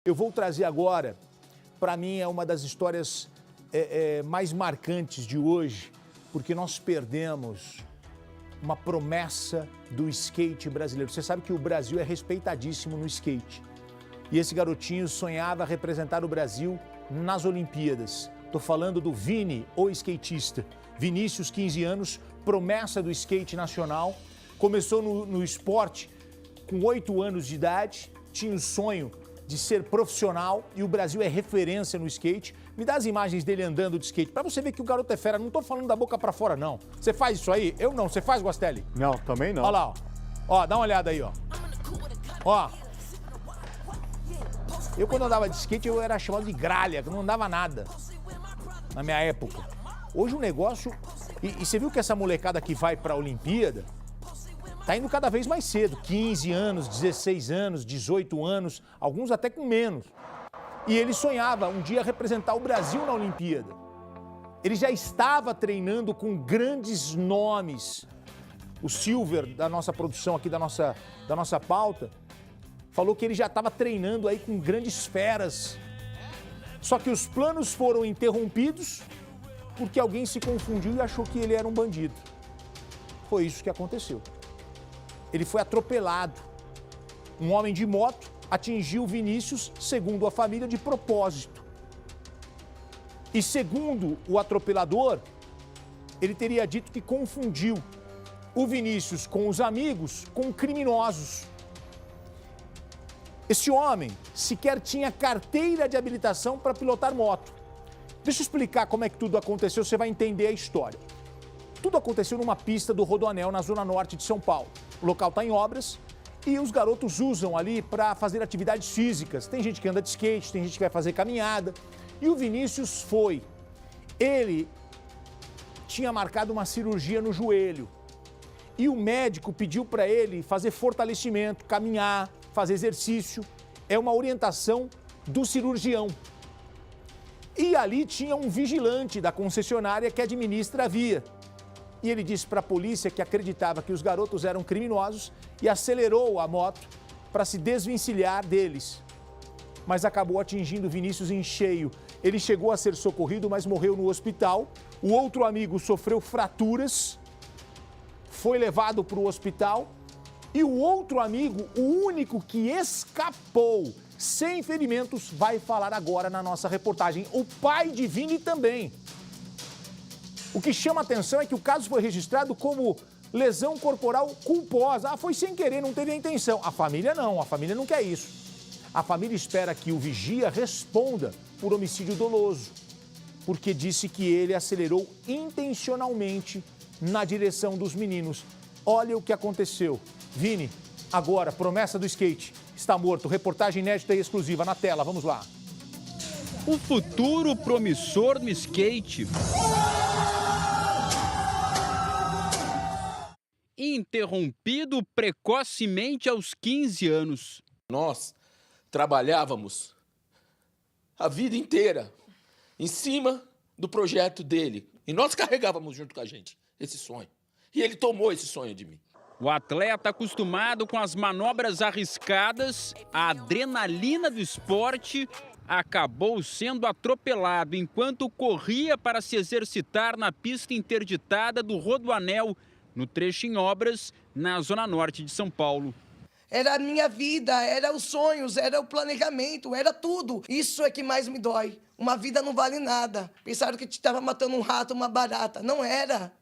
Eu vou trazer agora, para mim é uma das histórias mais marcantes de hoje, porque nós perdemos uma promessa do skate brasileiro. Você sabe que o Brasil é respeitadíssimo no skate. E esse garotinho sonhava representar o Brasil nas Olimpíadas. Estou falando do Vini, o skatista. Vinícius, 15 anos, promessa do skate nacional. Começou no esporte com 8 anos de idade, tinha o sonho de ser profissional e o Brasil é referência no skate. Me dá as imagens dele andando de skate, para você ver que o garoto é fera. Não tô falando da boca para fora, não. Você faz isso aí? Eu não. Você faz, Guastelli? Não, também não. Olha lá, ó. Ó, dá uma olhada aí, ó. Ó. Eu, quando andava de skate, eu era chamado de gralha, que não andava nada na minha época. Hoje o negócio... E você viu que essa molecada que vai para a Olimpíada tá indo cada vez mais cedo. 15 anos, 16 anos, 18 anos, alguns até com menos. E ele sonhava um dia representar o Brasil na Olimpíada. Ele já estava treinando com grandes nomes. O Silver, da nossa produção aqui, da nossa pauta, falou que ele já estava treinando aí com grandes feras. Só que os planos foram interrompidos porque alguém se confundiu e achou que ele era um bandido. Foi isso que aconteceu. Ele foi atropelado. Um homem de moto atingiu Vinícius, segundo a família, de propósito. E segundo o atropelador, ele teria dito que confundiu o Vinícius com os amigos com criminosos. Esse homem sequer tinha carteira de habilitação para pilotar moto. Deixa eu explicar como é que tudo aconteceu, você vai entender a história. Tudo aconteceu numa pista do Rodoanel, na zona norte de São Paulo. O local está em obras e os garotos usam ali para fazer atividades físicas. Tem gente que anda de skate, tem gente que vai fazer caminhada. E o Vinícius foi. Ele tinha marcado uma cirurgia no joelho. E o médico pediu para ele fazer fortalecimento, caminhar, fazer exercício. É uma orientação do cirurgião. E ali tinha um vigilante da concessionária que administra a via. E ele disse para a polícia que acreditava que os garotos eram criminosos e acelerou a moto para se desvencilhar deles. Mas acabou atingindo Vinícius em cheio. Ele chegou a ser socorrido, mas morreu no hospital. O outro amigo sofreu fraturas, foi levado para o hospital. E o outro amigo, o único que escapou sem ferimentos, vai falar agora na nossa reportagem. O pai de Vini também. O que chama atenção é que o caso foi registrado como lesão corporal culposa. Ah, foi sem querer, não teve a intenção. A família não quer isso. A família espera que o vigia responda por homicídio doloso, porque disse que ele acelerou intencionalmente na direção dos meninos. Olha o que aconteceu. Vini, agora, promessa do skate, está morto. Reportagem inédita e exclusiva na tela, vamos lá. O futuro promissor no skate. Interrompido precocemente aos 15 anos. Nós trabalhávamos a vida inteira em cima do projeto dele. E nós carregávamos junto com a gente esse sonho. E ele tomou esse sonho de mim. O atleta acostumado com as manobras arriscadas, a adrenalina do esporte, acabou sendo atropelado enquanto corria para se exercitar na pista interditada do Rodoanel, no trecho em obras, na zona norte de São Paulo. Era a minha vida, era os sonhos, era o planejamento, era tudo. Isso é que mais me dói. Uma vida não vale nada. Pensaram que te estava matando um rato, uma barata. Não era.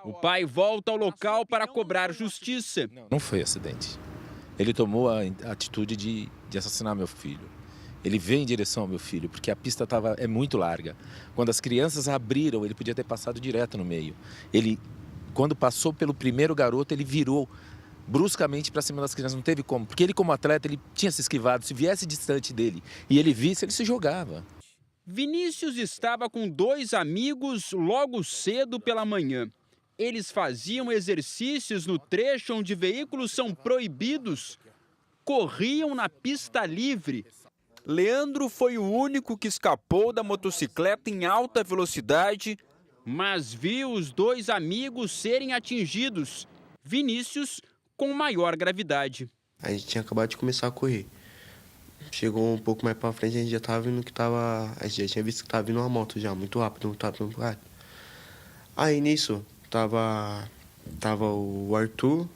O pai volta ao local para cobrar justiça. Não foi acidente. Ele tomou a atitude de assassinar meu filho. Ele veio em direção ao meu filho, porque a pista é muito larga. Quando as crianças abriram, ele podia ter passado direto no meio. Ele, quando passou pelo primeiro garoto, ele virou bruscamente para cima das crianças. Não teve como, porque ele, como atleta, ele tinha se esquivado. Se viesse distante dele e ele visse, ele se jogava. Vinícius estava com 2 amigos logo cedo pela manhã. Eles faziam exercícios no trecho onde veículos são proibidos. Corriam na pista livre. Leandro foi o único que escapou da motocicleta em alta velocidade, mas viu os 2 amigos serem atingidos. Vinícius com maior gravidade. A gente tinha acabado de começar a correr. Chegou um pouco mais pra frente, a gente já tava vendo que tava... A gente já tinha visto que tava vindo uma moto já, muito rápido, muito rápido, muito rápido. Aí, nisso, tava o Arthur,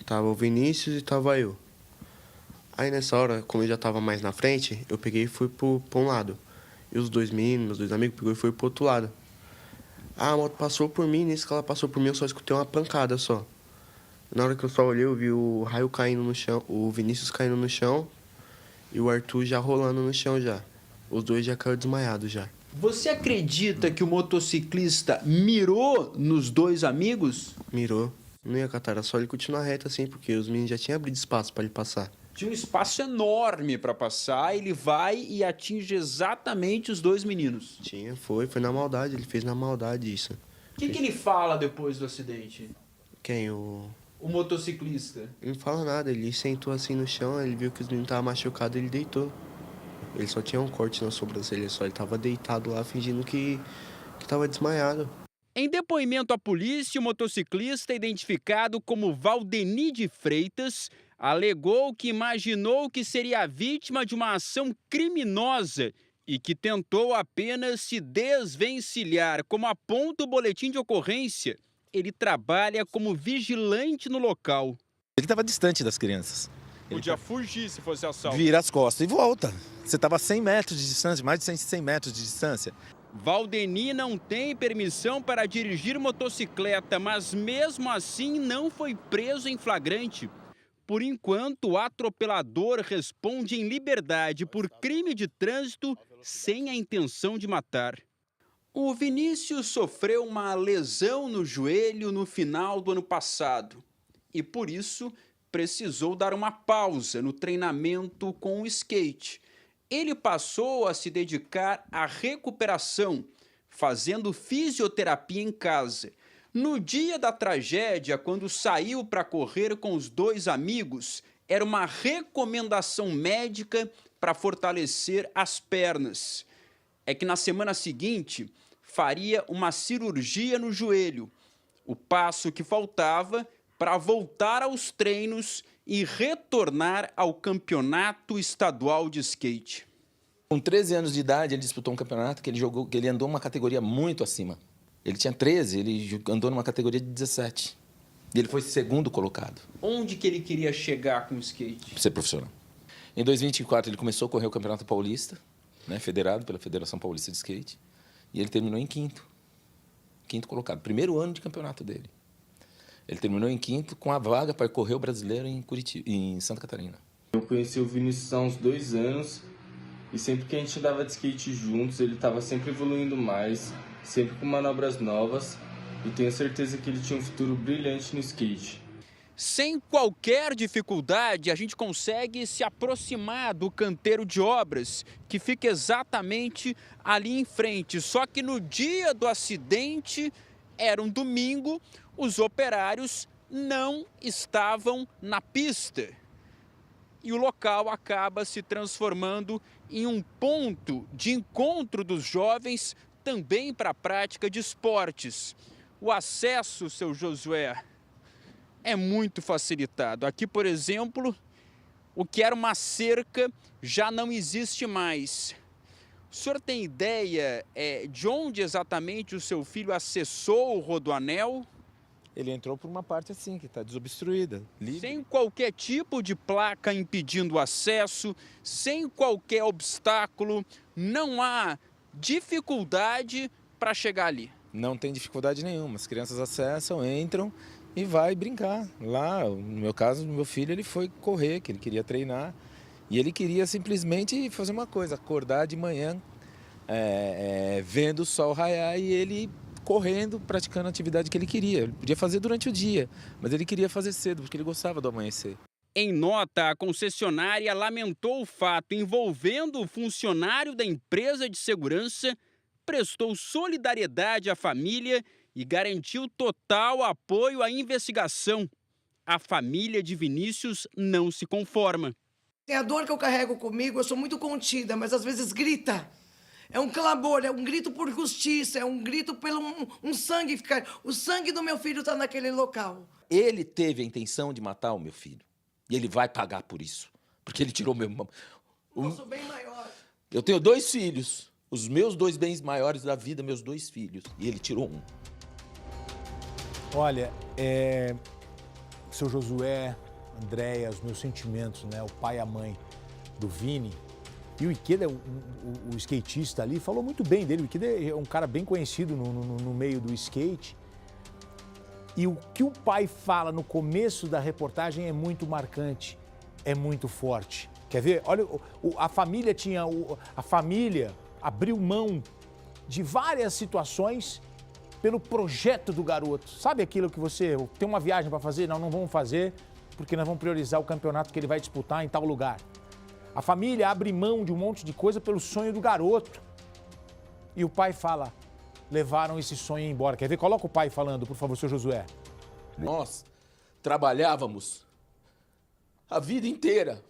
tava o Vinícius e tava eu. Aí, nessa hora, como eu já tava mais na frente, eu peguei e fui pra um lado. E os dois meninos, meus dois amigos, pegou e foi pro outro lado. A moto passou por mim, nisso que ela passou por mim, eu só escutei uma pancada só. Na hora que eu só olhei, eu vi o Raio caindo no chão, o Vinícius caindo no chão e o Arthur já rolando no chão já. Os dois já caíram desmaiados já. Você acredita que o motociclista mirou nos dois amigos? Mirou. Não ia catar, era só ele continuar reto assim, porque os meninos já tinham abrido espaço pra ele passar. Tinha um espaço enorme para passar, ele vai e atinge exatamente os dois meninos. Tinha, foi na maldade, ele fez na maldade isso. O que ele fala depois do acidente? Quem? O motociclista. Ele não fala nada, ele sentou assim no chão, ele viu que os meninos estavam machucados, ele deitou. Ele só tinha um corte na sobrancelha, só ele tava deitado lá, fingindo que tava desmaiado. Em depoimento à polícia, o motociclista, identificado como Valdeni de Freitas, alegou que imaginou que seria a vítima de uma ação criminosa e que tentou apenas se desvencilhar. Como aponta o boletim de ocorrência, ele trabalha como vigilante no local. Ele estava distante das crianças. Podia fugir se fosse assalto. Vira as costas e volta. Você estava a 100 metros de distância, mais de 100 metros de distância. Valdeni não tem permissão para dirigir motocicleta, mas mesmo assim não foi preso em flagrante. Por enquanto, o atropelador responde em liberdade por crime de trânsito sem a intenção de matar. O Vinícius sofreu uma lesão no joelho no final do ano passado e, por isso, precisou dar uma pausa no treinamento com o skate. Ele passou a se dedicar à recuperação, fazendo fisioterapia em casa. No dia da tragédia, quando saiu para correr com os dois amigos, era uma recomendação médica para fortalecer as pernas. É que na semana seguinte, faria uma cirurgia no joelho, o passo que faltava para voltar aos treinos e retornar ao campeonato estadual de skate. Com 13 anos de idade, ele disputou um campeonato que ele andou uma categoria muito acima. Ele tinha 13, ele andou numa categoria de 17. E ele foi segundo colocado. Onde que ele queria chegar com o skate? Ser profissional. Em 2024, ele começou a correr o Campeonato Paulista, né, federado pela Federação Paulista de Skate, e ele terminou em quinto colocado. Primeiro ano de campeonato dele. Ele terminou em quinto com a vaga para correr o brasileiro em Santa Catarina. Eu conheci o Vinícius há uns 2 anos e sempre que a gente andava de skate juntos, ele estava sempre evoluindo mais, sempre com manobras novas, e tenho certeza que ele tinha um futuro brilhante no skate. Sem qualquer dificuldade, a gente consegue se aproximar do canteiro de obras, que fica exatamente ali em frente. Só que no dia do acidente, era um domingo, os operários não estavam na pista. E o local acaba se transformando em um ponto de encontro dos jovens, também para a prática de esportes. O acesso, seu Josué, é muito facilitado. Aqui, por exemplo, o que era uma cerca já não existe mais. O senhor tem ideia de onde exatamente o seu filho acessou o Rodoanel? Ele entrou por uma parte assim, que está desobstruída, livre. Sem qualquer tipo de placa impedindo o acesso, sem qualquer obstáculo, não há dificuldade para chegar ali. Não tem dificuldade nenhuma. As crianças acessam, entram e vai brincar. Lá, no meu caso, meu filho, ele foi correr, que ele queria treinar. E ele queria simplesmente fazer uma coisa, acordar de manhã, vendo o sol raiar e ele correndo, praticando a atividade que ele queria. Ele podia fazer durante o dia, mas ele queria fazer cedo, porque ele gostava do amanhecer. Em nota, a concessionária lamentou o fato envolvendo o funcionário da empresa de segurança, prestou solidariedade à família e garantiu total apoio à investigação. A família de Vinícius não se conforma. Tem a dor que eu carrego comigo, eu sou muito contida, mas às vezes grita. É um clamor, é um grito por justiça, é um grito pelo um sangue ficar. O sangue do meu filho está naquele local. Ele teve a intenção de matar o meu filho. E ele vai pagar por isso. Porque ele tirou Nosso bem maior. Eu tenho 2 filhos. Os meus 2 bens maiores da vida, meus 2 filhos. E ele tirou um. Olha, seu Josué, Andréia, os meus sentimentos, né? O pai e a mãe do Vini. E o Ikeda, o skatista ali, falou muito bem dele. O Ikeda é um cara bem conhecido no meio do skate. E o que o pai fala no começo da reportagem é muito marcante, é muito forte. Quer ver? Olha, a família a família abriu mão de várias situações pelo projeto do garoto. Sabe aquilo que você tem uma viagem para fazer? Não vamos fazer porque nós vamos priorizar o campeonato que ele vai disputar em tal lugar. A família abre mão de um monte de coisa pelo sonho do garoto. E o pai fala, levaram esse sonho embora. Quer ver? Coloca o pai falando, por favor, seu Josué. Nós trabalhávamos a vida inteira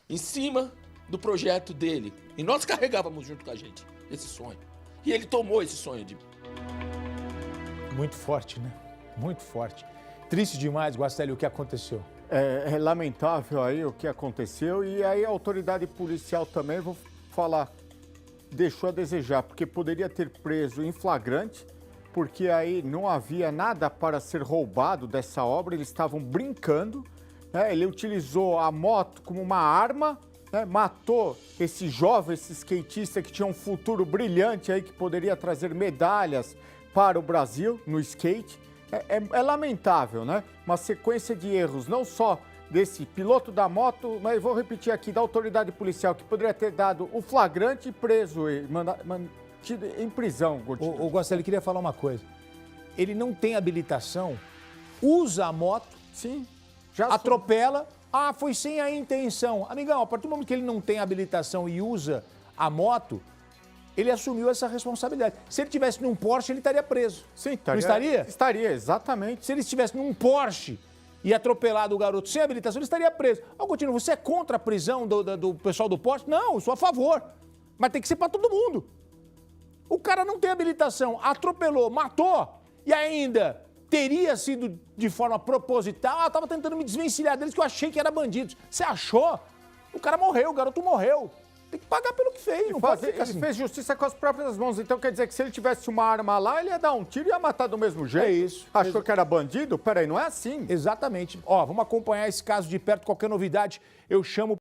em cima do projeto dele. E nós carregávamos junto com a gente esse sonho. E ele tomou esse sonho de... Muito forte, né? Muito forte. Triste demais, Guastelli, o que aconteceu. É lamentável aí o que aconteceu e aí a autoridade policial também, vou falar, deixou a desejar, porque poderia ter preso em flagrante, porque aí não havia nada para ser roubado dessa obra, eles estavam brincando, né? Ele utilizou a moto como uma arma, né? Matou esse jovem, esse skatista que tinha um futuro brilhante aí, que poderia trazer medalhas para o Brasil no skate. É lamentável, né? Uma sequência de erros, não só desse piloto da moto, mas vou repetir aqui, da autoridade policial, que poderia ter dado o flagrante e preso e mantido em prisão. O Guastelli, queria falar uma coisa. Ele não tem habilitação, usa a moto, sim, atropela, foi sem a intenção. Amigão, a partir do momento que ele não tem habilitação e usa a moto, ele assumiu essa responsabilidade. Se ele estivesse num Porsche, ele estaria preso. Sim, estaria. Não estaria? Estaria, exatamente. Se ele estivesse num Porsche e atropelado o garoto sem habilitação, ele estaria preso. Agostinho, você é contra a prisão do pessoal do Porsche? Não, eu sou a favor. Mas tem que ser para todo mundo. O cara não tem habilitação, atropelou, matou e ainda teria sido de forma proposital. Eu estava tentando me desvencilhar deles que eu achei que era bandidos. Você achou? O cara morreu, o garoto morreu. Tem que pagar pelo que fez, não pode ficar assim. Ele fez justiça com as próprias mãos, então quer dizer que se ele tivesse uma arma lá, ele ia dar um tiro e ia matar do mesmo jeito. É isso. Achou que era bandido? Peraí, não é assim. Exatamente. Vamos acompanhar esse caso de perto, qualquer novidade, eu chamo